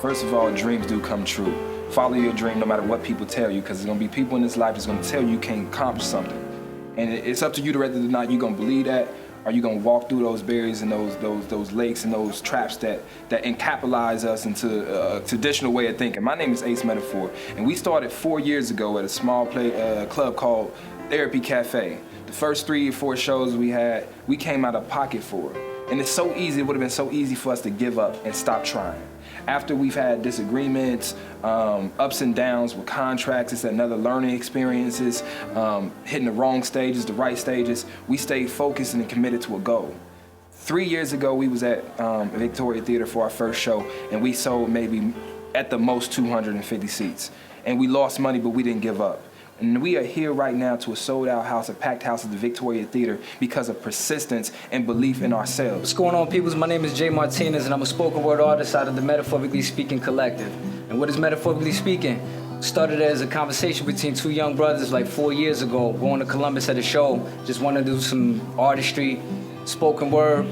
First of all, dreams do come true. Follow your dream no matter what people tell you, because there's gonna be people in this life that's gonna tell you can't accomplish something. And it's up to you to whether or not you're gonna believe that, or you're gonna walk through those barriers and those lakes and those traps that encapitalize us into a traditional way of thinking. My name is Ace Metaphor, and we started 4 years ago at a small club called Therapy Cafe. The first 3 or 4 shows we had, we came out of pocket for. And it's so easy, it would have been so easy for us to give up and stop trying. After we've had disagreements, ups and downs with contracts, it's another learning experiences, hitting the wrong stages, the right stages, we stayed focused and committed to a goal. 3 years ago, we was at Victoria Theater for our first show, and we sold maybe at the most 250 seats. And we lost money, but we didn't give up. And we are here right now to a sold-out house, a packed house at the Victoria Theater because of persistence and belief in ourselves. What's going on, peoples? My name is Jay Martinez, and I'm a spoken word artist out of the Metaphorically Speaking collective. And what is Metaphorically Speaking? Started as a conversation between 2 young brothers like 4 years ago, going to Columbus at a show, just wanted to do some artistry, spoken word,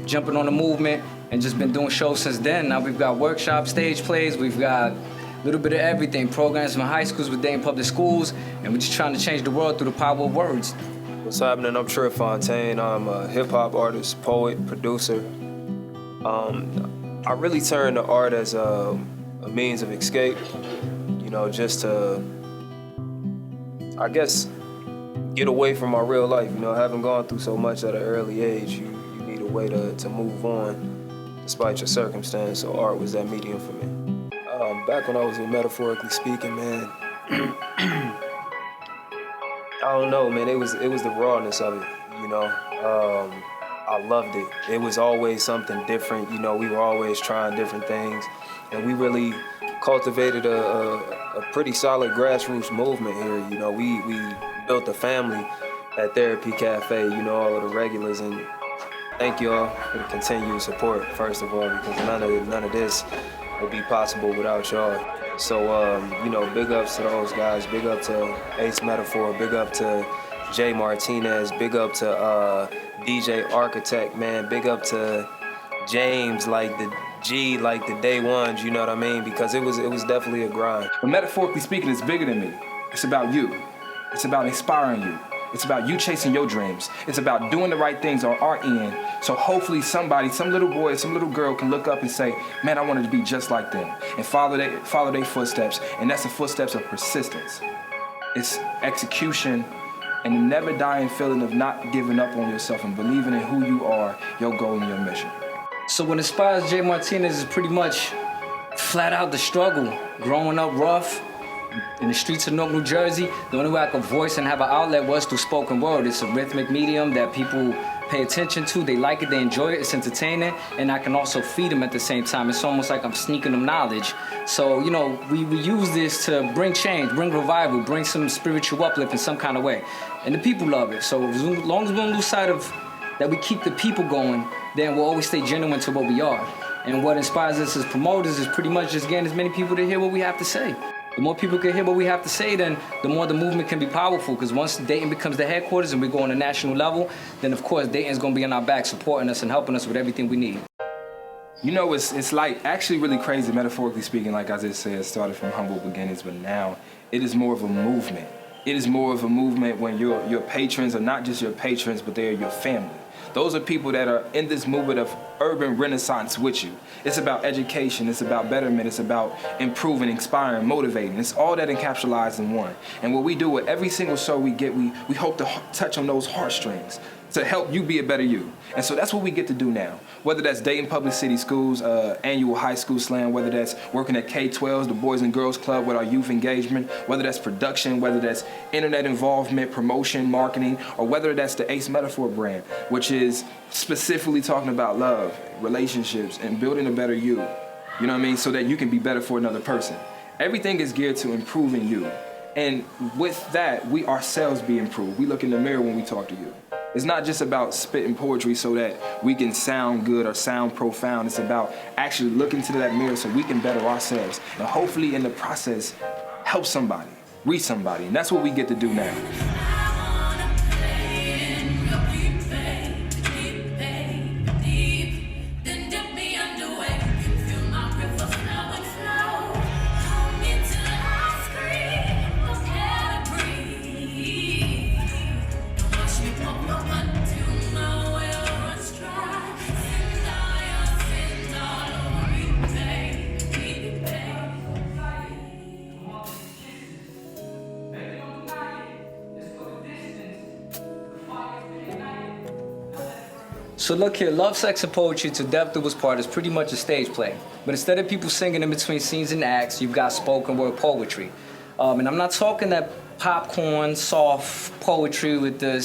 jumping on the movement, and just been doing shows since then. Now we've got workshops, stage plays, we've got a little bit of everything, programs from high schools with Dayton Public Schools, and we're just trying to change the world through the power of words. What's happening? I'm Trip Fontaine. I'm a hip-hop artist, poet, producer. I really turn to art as a means of escape, you know, just to, I guess, get away from my real life. You know, having gone through so much at an early age, you need a way to move on despite your circumstance, so art was that medium for me. Back when I was in Metaphorically Speaking, man, I don't know, man, it was the rawness of it, you know. I loved it. It was always something different, you know, we were always trying different things, and we really cultivated a pretty solid grassroots movement here, you know. We built a family at Therapy Cafe, you know, all of the regulars, and thank y'all for the continued support, first of all, because none of this would be possible without y'all. So, you know, big ups to those guys. Big up to Ace Metaphor. Big up to Jay Martinez. Big up to DJ Architect, man. Big up to James, like the G, like the day ones, you know what I mean? Because it was definitely a grind. But Metaphorically Speaking, it's bigger than me. It's about you. It's about inspiring you. It's about you chasing your dreams. It's about doing the right things on our end. So hopefully somebody, some little boy, some little girl can look up and say, man, I wanted to be just like them. And follow their footsteps. And that's the footsteps of persistence. It's execution and the never dying feeling of not giving up on yourself and believing in who you are, your goal and your mission. So what inspires Jay Martinez is pretty much flat out the struggle. Growing up rough, in the streets of Newark, New Jersey, the only way I could voice and have an outlet was through spoken word. It's a rhythmic medium that people pay attention to. They like it, they enjoy it, it's entertaining, and I can also feed them at the same time. It's almost like I'm sneaking them knowledge. So, you know, we use this to bring change, bring revival, bring some spiritual uplift in some kind of way. And the people love it. So as long as we don't lose sight of that, we keep the people going, then we'll always stay genuine to what we are. And what inspires us as promoters is pretty much just getting as many people to hear what we have to say. The more people can hear what we have to say, then the more the movement can be powerful. Because once Dayton becomes the headquarters and we go on a national level, then of course Dayton's gonna be on our back, supporting us and helping us with everything we need. You know, it's like actually really crazy, Metaphorically Speaking, like I just said, started from humble beginnings, but now it is more of a movement. It is more of a movement when your patrons are not just your patrons, but they are your family. Those are people that are in this movement of urban renaissance with you. It's about education, it's about betterment, it's about improving, inspiring, motivating. It's all that encapsulated in one. And what we do with every single show we get, we hope to touch on those heartstrings to help you be a better you. And so that's what we get to do now. Whether that's Dayton Public City Schools, annual high school slam, whether that's working at K-12s, the Boys and Girls Club with our youth engagement, whether that's production, whether that's internet involvement, promotion, marketing, or whether that's the Ace Metaphor brand, which is specifically talking about love, relationships, and building a better you. You know what I mean? So that you can be better for another person. Everything is geared to improving you. And with that, we ourselves be improved. We look in the mirror when we talk to you. It's not just about spitting poetry so that we can sound good or sound profound. It's about actually looking to that mirror so we can better ourselves. And hopefully in the process, help somebody, reach somebody. And that's what we get to do now. So look here, Love, Sex, and Poetry to Death Do Us Part is pretty much a stage play. But instead of people singing in between scenes and acts, you've got spoken word poetry. And I'm not talking that popcorn, soft poetry with the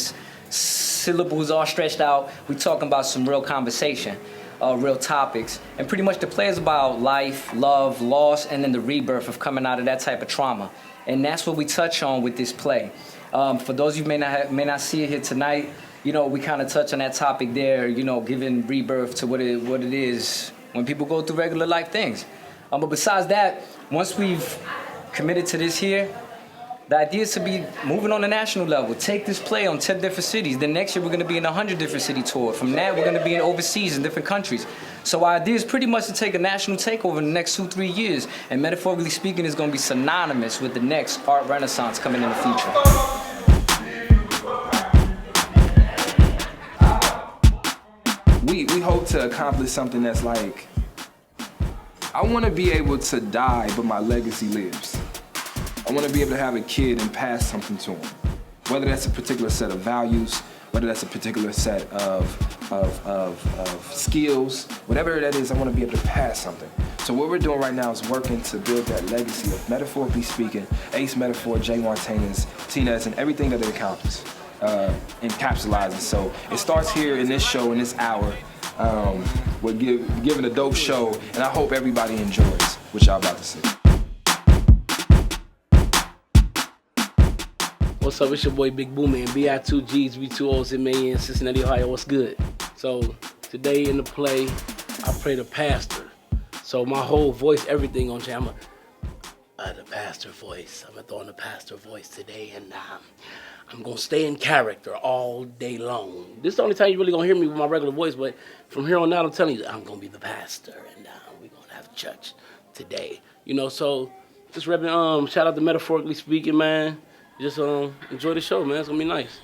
syllables all stretched out. We're talking about some real conversation, real topics. And pretty much the play is about life, love, loss, and then the rebirth of coming out of that type of trauma. And that's what we touch on with this play. For those of you who may not see it here tonight, you know, we kind of touch on that topic there, you know, giving rebirth to what it is when people go through regular life things. But besides that, once we've committed to this here, the idea is to be moving on the national level. Take this play on 10 different cities. Then next year we're going to be in 100 different city tour. From that, we're going to be in overseas in different countries. So our idea is pretty much to take a national takeover in the next 2-3 years. And metaphorically speaking, it's going to be synonymous with the next art renaissance coming in the future. We hope to accomplish something that's like, I want to be able to die, but my legacy lives. I want to be able to have a kid and pass something to him. Whether that's a particular set of values, whether that's a particular set of skills, whatever that is, I want to be able to pass something. So what we're doing right now is working to build that legacy of, metaphorically speaking, Ace Metaphor, Jay Martinez, Tinez, and everything that it encapsulates. So it starts here in this show, in this hour. We're giving a dope show, and I hope everybody enjoys what y'all about to see. What's up, it's your boy Big Boo Man, BI2Gs, B2Os, MAN, Cincinnati, Ohio, what's good? So, today in the play, I play the pastor. So my whole voice, everything on jam. The pastor voice, I'm gonna throw in the pastor voice today, and I'm gonna stay in character all day long. This is the only time you really gonna hear me with my regular voice, but from here on out, I'm telling you, I'm gonna be the pastor, and we're gonna have church today. You know, so just repping, shout out to Metaphorically Speaking, man. Just enjoy the show, man. It's gonna be nice.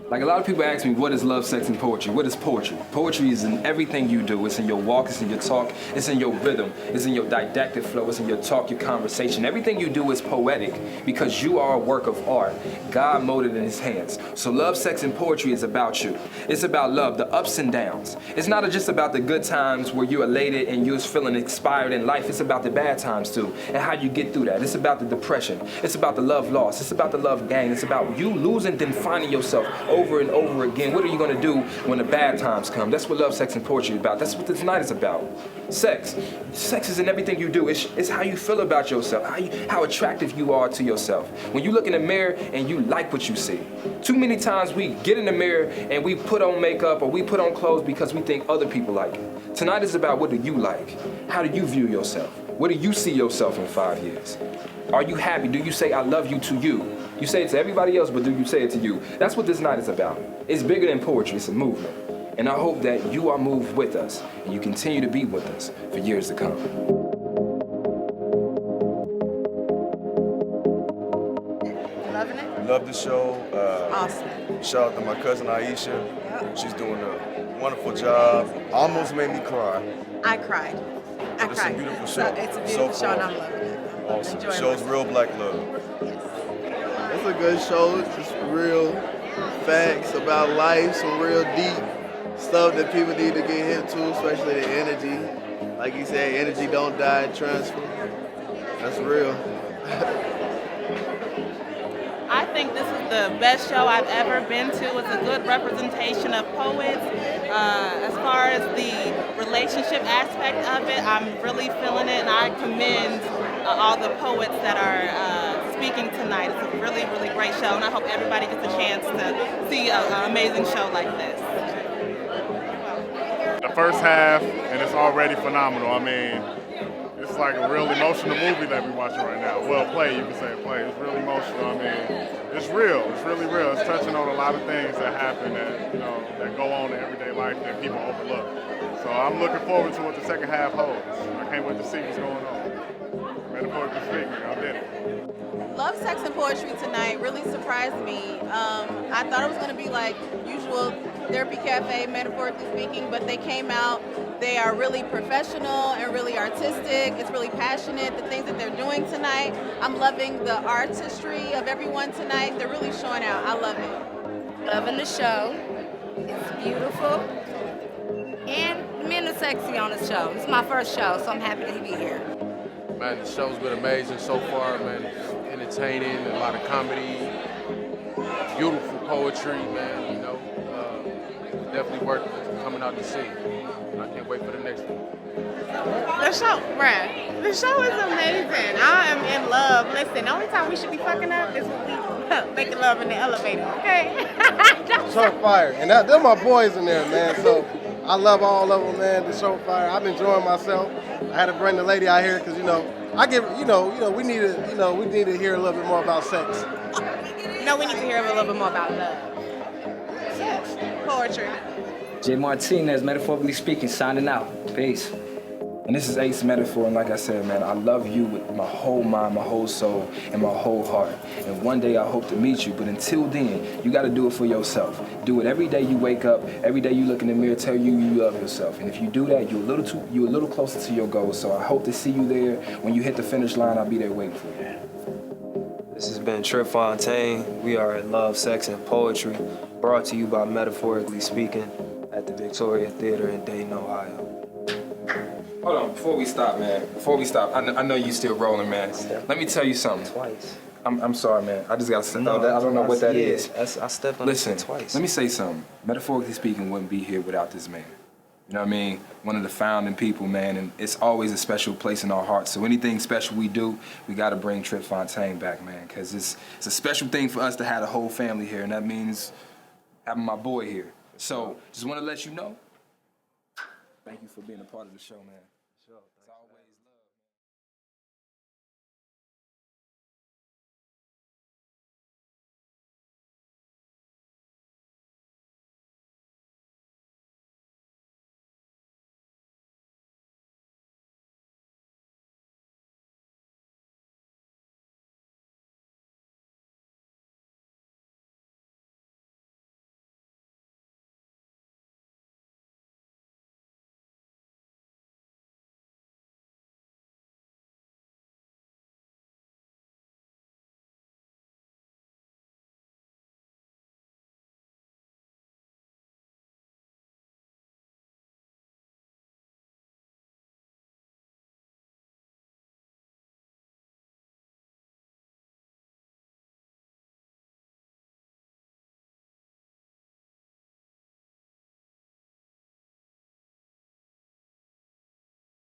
Like a lot of people ask me, what is love, sex, and poetry? What is poetry? Poetry is in everything you do. It's in your walk, it's in your talk, it's in your rhythm, it's in your didactic flow, it's in your talk, your conversation. Everything you do is poetic because you are a work of art. God molded in his hands. So love, sex, and poetry is about you. It's about love, the ups and downs. It's not just about the good times where you're elated and you're feeling inspired in life. It's about the bad times too and how you get through that. It's about the depression. It's about the love loss. It's about the love gain. It's about you losing, then finding yourself over and over again. What are you going to do when the bad times come? That's what love, sex, and poetry is about. That's what this night is about. Sex. Sex is in everything you do. It's how you feel about yourself, how attractive you are to yourself. When you look in the mirror and you like what you see. Too many times we get in the mirror and we put on makeup or we put on clothes because we think other people like it. Tonight is about what do you like? How do you view yourself? Where do you see yourself in 5 years? Are you happy? Do you say I love you to you? You say it to everybody else, but do you say it to you? That's what this night is about. It's bigger than poetry, it's a movement. And I hope that you are moved with us and you continue to be with us for years to come. Loving it? Love the show. Awesome. Shout out to my cousin Aisha. Yep. She's doing a wonderful job. Almost made me cry. I cried. It's a beautiful show. It's a beautiful show and I'm loving it. Awesome. Shows real black love. It's a good show. It's just real facts about life, some real deep stuff that people need to get into, especially the energy. Like you said, energy don't die, transfer. That's real. I think this is the best show I've ever been to. It's a good representation of poets. As far as the relationship aspect of it, I'm really feeling it, and I commend all the poets that are speaking tonight. It's a really, really great show, and I hope everybody gets a chance to see an amazing show like this. The first half, and it's already phenomenal. I mean, it's like a real emotional movie that we're watching right now. Well, play, you can say play. It's really emotional. I mean, it's real. It's really real. It's touching on a lot of things that happen that, you know, that go on in everyday life that people overlook. So I'm looking forward to what the second half holds. I can't wait to see what's going on. Metaphorically speaking, I did it. Love, Sex, and Poetry tonight really surprised me. I thought it was going to be like usual Therapy Cafe, metaphorically speaking, but they came out. They are really professional and really artistic. It's really passionate, the things that they're doing tonight. I'm loving the artistry of everyone tonight. They're really showing out. I love it. Loving the show. It's beautiful. And the men are sexy on the show. It's my first show, so I'm happy to be here. Man, the show's been amazing so far, man. Entertaining, a lot of comedy, beautiful poetry, man, you know. Definitely worth coming out to see. I can't wait for the next one. The show, bruh. The show is amazing. I am in love. Listen, the only time we should be fucking up is when we making love in the elevator, okay? Show fire. And they're my boys in there, man. So I love all of them, man. The show fire. I'm enjoying myself. I had to bring the lady out here because, you know, we need to hear a little bit more about sex. No, we need to hear a little bit more about love. Sex, poetry. Jay Martinez, metaphorically speaking, signing out. Peace. And this is Ace Metaphor, and like I said, man, I love you with my whole mind, my whole soul, and my whole heart. And one day I hope to meet you, but until then, you gotta do it for yourself. Do it every day you wake up, every day you look in the mirror, tell you love yourself. And if you do that, you're a little closer to your goal. So I hope to see you there. When you hit the finish line, I'll be there waiting for you. This has been Trip Fontaine. We are at Love, Sex, and Poetry, brought to you by Metaphorically Speaking at the Victoria Theater in Dayton, Ohio. Hold on, before we stop, man. I know you still rolling, man. Let me tell you something. Twice. I'm sorry, man. I just got to No, I don't know what that is. I stepped on Listen, it twice. let me say something. Metaphorically speaking, wouldn't be here without this man. You know what I mean? One of the founding people, man, and it's always a special place in our hearts. So anything special we do, we got to bring Trip Fontaine back, man, because it's a special thing for us to have the whole family here, and that means having my boy here. So just want to let you know, thank you for being a part of the show, man.